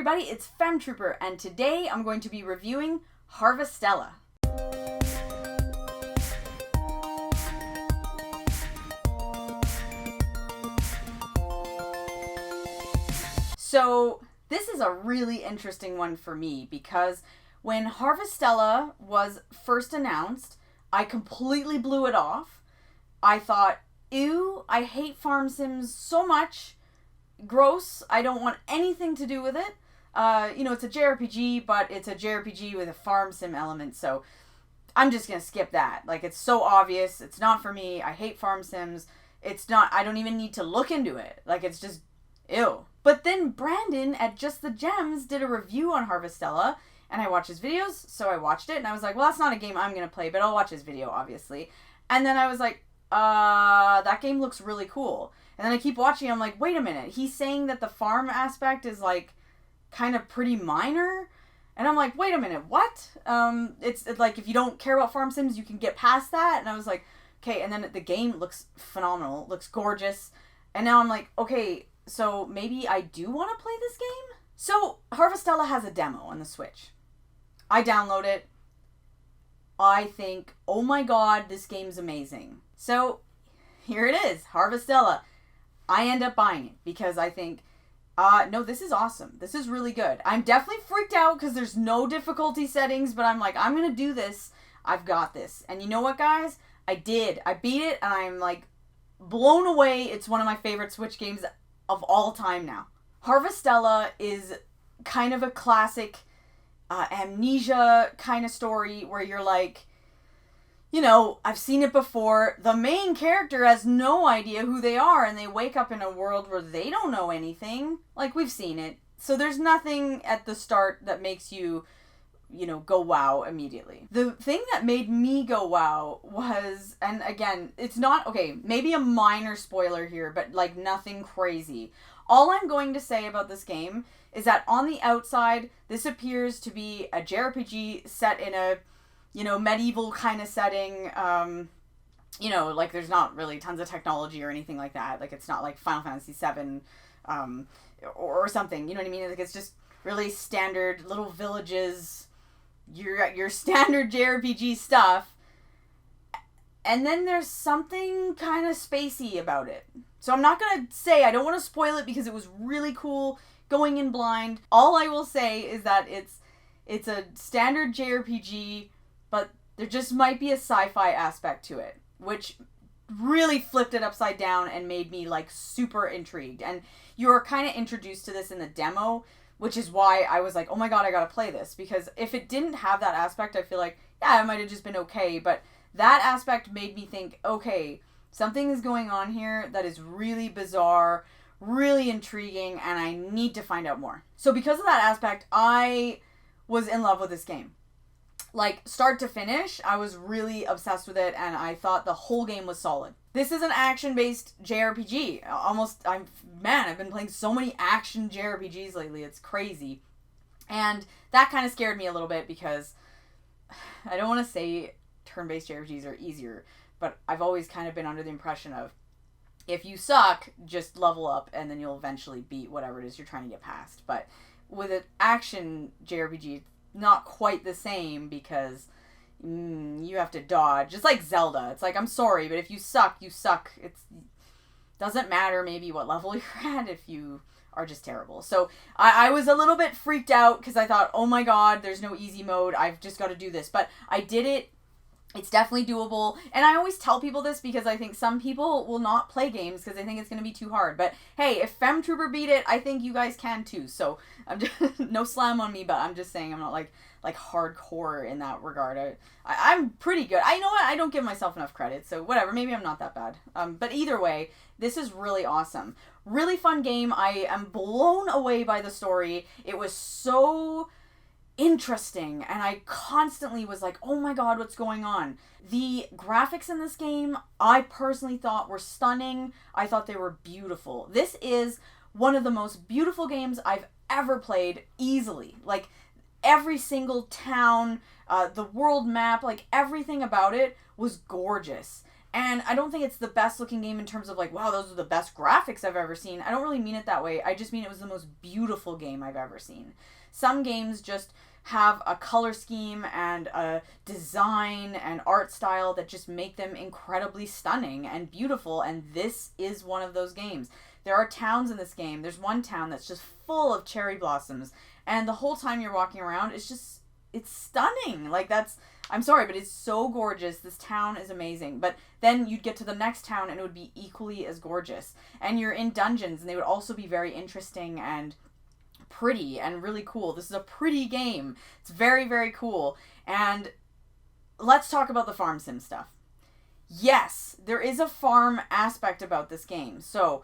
everybody, it's Femtrooper, and today I'm going to be reviewing Harvestella. So, this is a really interesting one for me because when Harvestella was first announced, I completely blew it off. I thought, ew, I hate farm sims so much. Gross. I don't want anything to do with it. It's a JRPG, but it's a JRPG with a farm sim element, so I'm just gonna skip that. Like, it's so obvious. It's not for me. I hate farm sims. I don't even need to look into it. Like, it's just, ew. But then Branden at Just the Gems did a review on Harvestella, and I watched his videos, so I watched it, and I was like, well, that's not a game I'm gonna play, but I'll watch his video, obviously. And then I was like, that game looks really cool. And then I keep watching, I'm like, wait a minute, he's saying that the farm aspect is, like, kind of pretty minor? And I'm like, wait a minute, what? It's like, if you don't care about farm sims, you can get past that? And I was like, okay, and then the game looks phenomenal, looks gorgeous, and now I'm like, okay, so maybe I do want to play this game? So, Harvestella has a demo on the Switch. I download it. I think, oh my god, this game's amazing. So, here it is, Harvestella. I end up buying it because I think, no, this is awesome. This is really good. I'm definitely freaked out because there's no difficulty settings, but I'm like, I'm going to do this. I've got this. And you know what, guys? I did. I beat it, and I'm, like, blown away. It's one of my favorite Switch games of all time now. Harvestella is kind of a classic amnesia kind of story where you're like, I've seen it before. The main character has no idea who they are, and they wake up in a world where they don't know anything. Like, we've seen it. So there's nothing at the start that makes you, go wow immediately. The thing that made me go wow was, and again, it's not, okay, maybe a minor spoiler here, but, like, nothing crazy. All I'm going to say about this game is that on the outside, this appears to be a JRPG set in a medieval kind of setting, like there's not really tons of technology or anything like that. Like, it's not like Final Fantasy VII, or something, you know what I mean? Like, it's just really standard little villages, your standard JRPG stuff. And then there's something kind of spacey about it. So I'm not going to say, I don't want to spoil it because it was really cool going in blind. All I will say is that it's a standard JRPG, but there just might be a sci-fi aspect to it, which really flipped it upside down and made me, like, super intrigued. And you were kind of introduced to this in the demo, which is why I was like, oh my god, I gotta play this. Because if it didn't have that aspect, I feel like, yeah, it might have just been okay. But that aspect made me think, okay, something is going on here that is really bizarre, really intriguing, and I need to find out more. So because of that aspect, I was in love with this game. Like, start to finish, I was really obsessed with it, and I thought the whole game was solid. This is an action-based JRPG. I've been playing so many action JRPGs lately, it's crazy. And that kind of scared me a little bit because I don't want to say turn-based JRPGs are easier, but I've always kind of been under the impression of, if you suck, just level up, and then you'll eventually beat whatever it is you're trying to get past. But with an action JRPG, not quite the same because you have to dodge. Just like Zelda. It's like, I'm sorry, but if you suck, you suck. It doesn't matter maybe what level you're at if you are just terrible. So I was a little bit freaked out because I thought, oh my god, there's no easy mode. I've just got to do this. But I did it. It's definitely doable. And I always tell people this because I think some people will not play games because they think it's going to be too hard. But hey, if Femtrooper beat it, I think you guys can too. So I'm just, no slam on me, but I'm just saying I'm not like hardcore in that regard. I'm pretty good. I know what? I don't give myself enough credit. So whatever. Maybe I'm not that bad. But either way, this is really awesome. Really fun game. I am blown away by the story. It was so interesting, and I constantly was like, oh my god, what's going on? The graphics in this game, I personally thought were stunning. I thought they were beautiful. This is one of the most beautiful games I've ever played, easily. Like, every single town, the world map, like, everything about it was gorgeous. And I don't think it's the best looking game in terms of like, wow, those are the best graphics I've ever seen. I don't really mean it that way. I just mean it was the most beautiful game I've ever seen. Some games just have a color scheme and a design and art style that just make them incredibly stunning and beautiful, and this is one of those games. There are towns in this game. There's one town that's just full of cherry blossoms, and the whole time you're walking around, it's stunning. Like, I'm sorry, but it's so gorgeous. This town is amazing. But then you'd get to the next town and it would be equally as gorgeous. And you're in dungeons and they would also be very interesting and pretty and really cool. This is a pretty game. It's very, very cool. And let's talk about the farm sim stuff. Yes, there is a farm aspect about this game. So,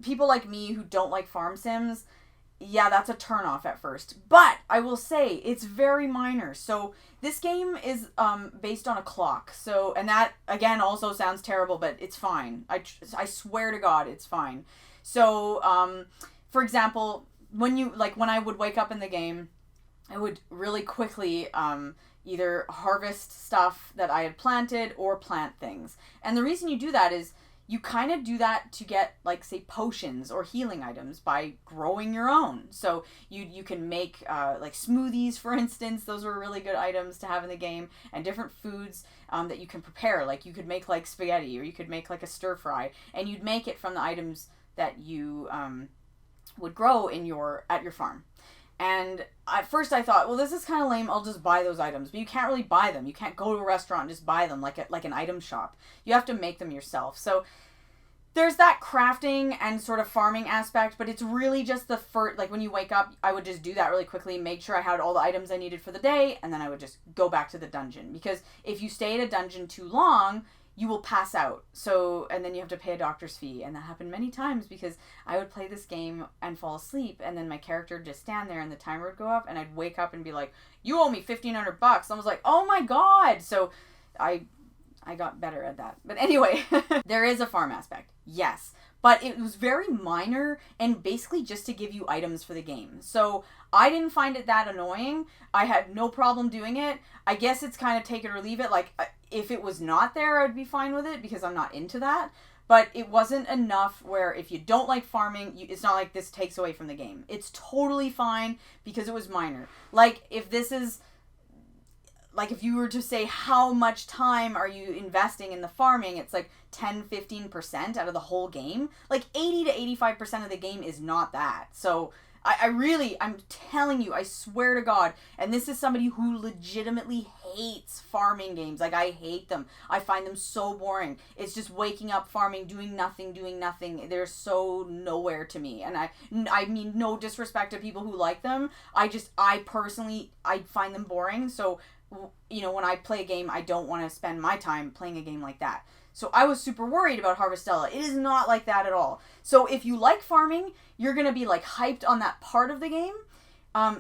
people like me who don't like farm sims, yeah, that's a turnoff at first. But I will say it's very minor. So this game is based on a clock. So, and that again also sounds terrible, but it's fine. I swear to God, it's fine. So, for example, when I would wake up in the game, I would really quickly either harvest stuff that I had planted or plant things. And the reason you do that is you kind of do that to get, like, say, potions or healing items by growing your own. So you can make, like, smoothies, for instance. Those are really good items to have in the game. And different foods that you can prepare. Like, you could make, like, spaghetti, or you could make, like, a stir fry. And you'd make it from the items that you would grow at your farm. And at first I thought, well, this is kind of lame. I'll just buy those items. But you can't really buy them. You can't go to a restaurant and just buy them like an item shop. You have to make them yourself. So there's that crafting and sort of farming aspect, but it's really just the first, like, when you wake up, I would just do that really quickly, make sure I had all the items I needed for the day, and then I would just go back to the dungeon. Because if you stay at a dungeon too long, you will pass out. So, and then you have to pay a doctor's fee. And that happened many times because I would play this game and fall asleep, and then my character would just stand there and the timer would go up, and I'd wake up and be like, you owe me $1,500. I was like, oh my God. So I got better at that. But anyway, there is a farm aspect. Yes. But it was very minor and basically just to give you items for the game. So I didn't find it that annoying. I had no problem doing it. I guess it's kind of take it or leave it. Like, if it was not there, I'd be fine with it because I'm not into that. But it wasn't enough where if you don't like farming, it's not like this takes away from the game. It's totally fine because it was minor. Like, if you were to say how much time are you investing in the farming, it's like 10-15% out of the whole game. Like 80 to 85% of the game is not that. So I'm telling you, I swear to God, and this is somebody who legitimately hates farming games. Like, I hate them. I find them so boring. It's just waking up, farming, doing nothing. They're so nowhere to me. And I mean, no disrespect to people who like them. I personally find them boring. So, you know, when I play a game, I don't want to spend my time playing a game like that. So I was super worried about Harvestella. It is not like that at all. So if you like farming, you're going to be like hyped on that part of the game.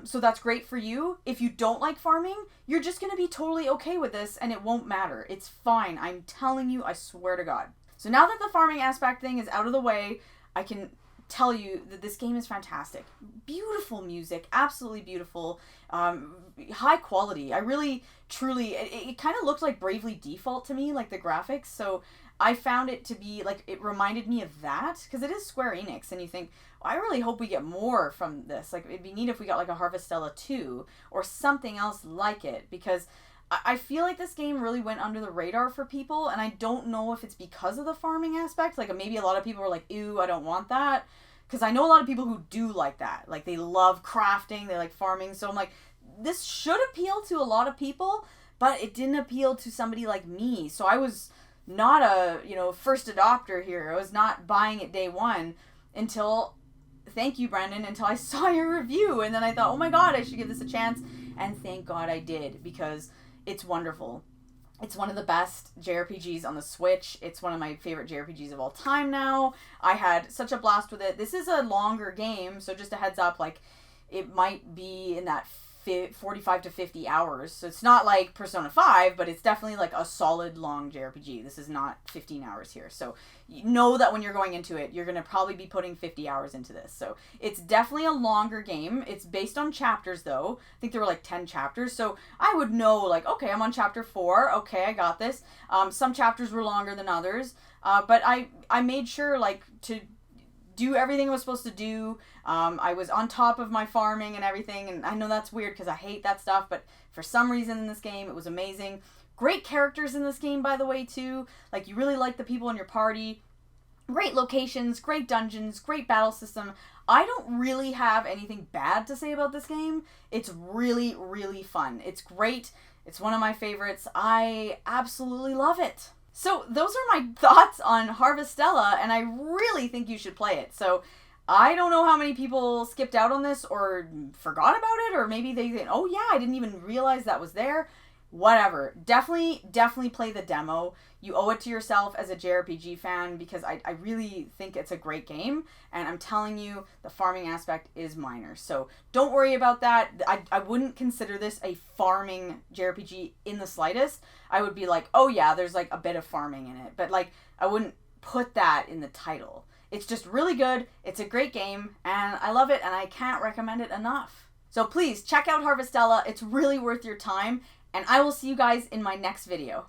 So that's great for you. If you don't like farming, you're just going to be totally okay with this and it won't matter. It's fine. I'm telling you, I swear to God. So now that the farming aspect thing is out of the way, I can tell you that this game is fantastic. Beautiful music, absolutely beautiful, high quality. I really, truly, it kind of looked like Bravely Default to me, like the graphics, so I found it to be, like, it reminded me of that, because it is Square Enix, and you think, well, I really hope we get more from this. Like, it'd be neat if we got, like, a Harvestella 2, or something else like it, because I feel like this game really went under the radar for people, and I don't know if it's because of the farming aspect. Like, maybe a lot of people were like, ew, I don't want that. Because I know a lot of people who do like that. Like, they love crafting, they like farming. So I'm like, this should appeal to a lot of people, but it didn't appeal to somebody like me. So I was not a, first adopter here. I was not buying it day one until, thank you, Branden, until I saw your review. And then I thought, oh my God, I should give this a chance. And thank God I did, because it's wonderful. It's one of the best JRPGs on the Switch. It's one of my favorite JRPGs of all time now. I had such a blast with it. This is a longer game, so just a heads up, like, it might be in that 45 to 50 hours. So it's not like Persona 5, but it's definitely like a solid long JRPG. This is not 15 hours here. So you know that when you're going into it, you're going to probably be putting 50 hours into this. So it's definitely a longer game. It's based on chapters though. I think there were like 10 chapters. So I would know like, okay, I'm on chapter 4. Okay, I got this. Some chapters were longer than others. But I made sure like to do everything I was supposed to do. I was on top of my farming and everything, and I know that's weird because I hate that stuff, but for some reason in this game, it was amazing. Great characters in this game, by the way, too. Like, you really like the people in your party. Great locations, great dungeons, great battle system. I don't really have anything bad to say about this game. It's really, really fun. It's great. It's one of my favorites. I absolutely love it. So those are my thoughts on Harvestella, and I really think you should play it. So I don't know how many people skipped out on this or forgot about it, or maybe they think, oh yeah, I didn't even realize that was there. Whatever. Definitely play the demo. You owe it to yourself as a JRPG fan because I really think it's a great game. And I'm telling you, the farming aspect is minor. So don't worry about that. I wouldn't consider this a farming JRPG in the slightest. I would be like, oh yeah, there's like a bit of farming in it. But like, I wouldn't put that in the title. It's just really good. It's a great game. And I love it. And I can't recommend it enough. So please check out Harvestella. It's really worth your time. And I will see you guys in my next video.